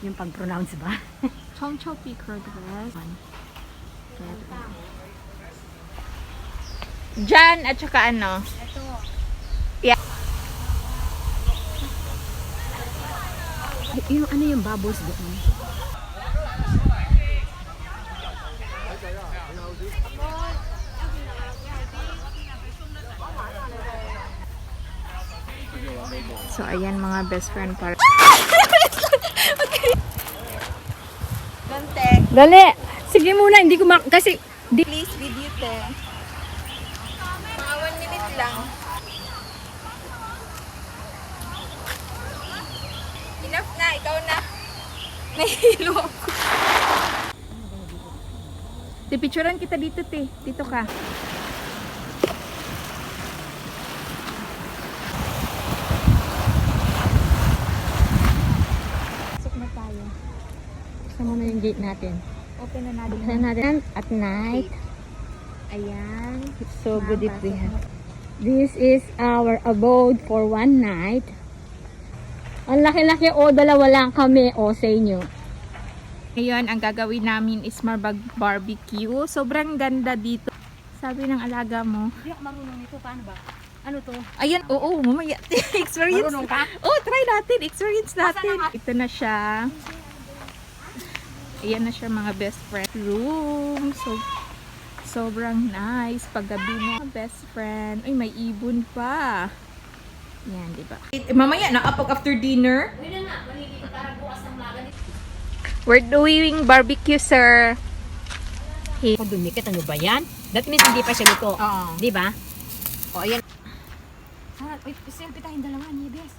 Yung pag-pronounce ba? Chongchopi curd rice. Jan at saka ano? Ito. Yeah. Yung ano yung bubbles doon? So, ayan mga best friend para. Dante. Dali! Sige muna, hindi ko kasi... Please, video te. Mga 1 minute lang. Enough na, ikaw na. Nahihilo ako. Picturean kita dito, te. Dito ka. Pasok na tayo. Buksan muna yung gate natin. Open na natin. Buksan natin at night. Ayan. It's so good if we have. This is our abode for one night. Ang laki-laki dalawa lang kami sa inyo. Ngayon, ang gagawin namin is barbecue. Sobrang ganda dito. Sabi ng alaga mo. Hindi ako marunong nito. Paano ba? Ano to? Ayan, oo, mamaya. Experience. Marunong ka? Oh, try natin. Experience natin. Ito na siya. Ayan na siya mga best friend room. So, sobrang nice. Paggabi mo, best friend. Ay, may ibon pa. Yan, diba? Mamaya na, after dinner. Pwede na. Maliliit para bukas ng laga. We're doing barbecue, sir. Kung dumikit, ano ba yan? That means hindi pa siya luto. Oo. Di ba? O, ayan. Wait, simple tayong dalawa, Nibes.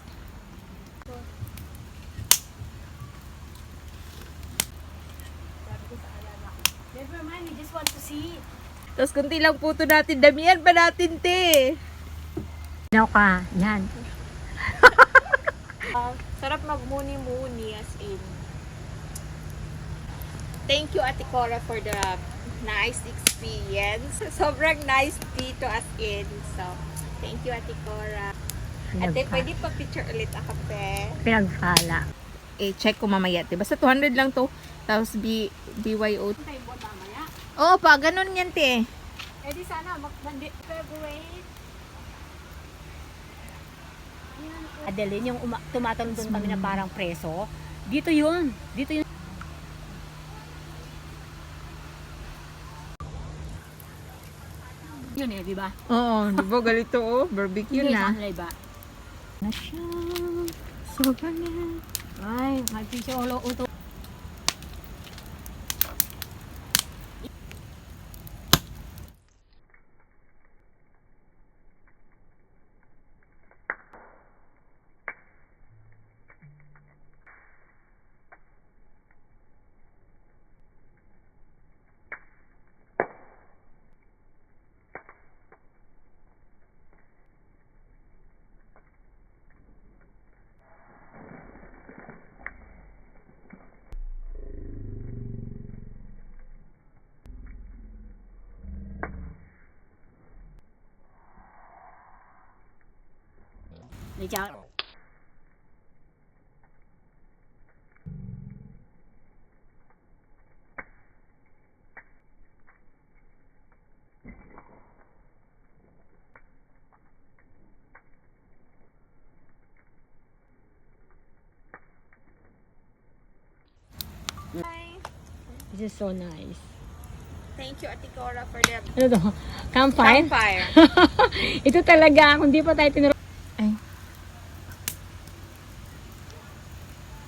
Never mind, we just want to see. Tapos kunti lang puto natin. Damihan pa natin, te. Now ka, yan. Sarap magmuni-muni as in. Thank you, Ate Cora, for the nice experience. Sobrang nice dito as in. So, thank you, Ate Cora. Ate, pwede pa picture ulit ako, pe? Pinagpala. Check ko mamaya, te. Basta 200 lang to. Tapos BYO. Oo pa, ganun yan, te. Eh di sana, February. Adeline, yung tumatalon doon kami na parang preso. Dito yun. Dito yun. Yun di ba? Oo, di ba galito, oh. Barbecue na. Ba? Na siya. Sobrang yan. Ay, mag-pisyo ulo uto. Đi chào. Hi. This is so nice. Thank you, Ate Cora, for the Ano to? Campfire? campfire. Ito talaga, kung di pa tayo tinuro. Ay.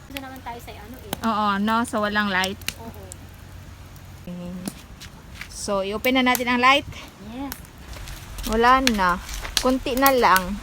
Ito naman tayo sa ano eh. Oo, no? So, walang light. Oo. So, i-open na natin ang light. Yes. Wala na. Kunti na lang.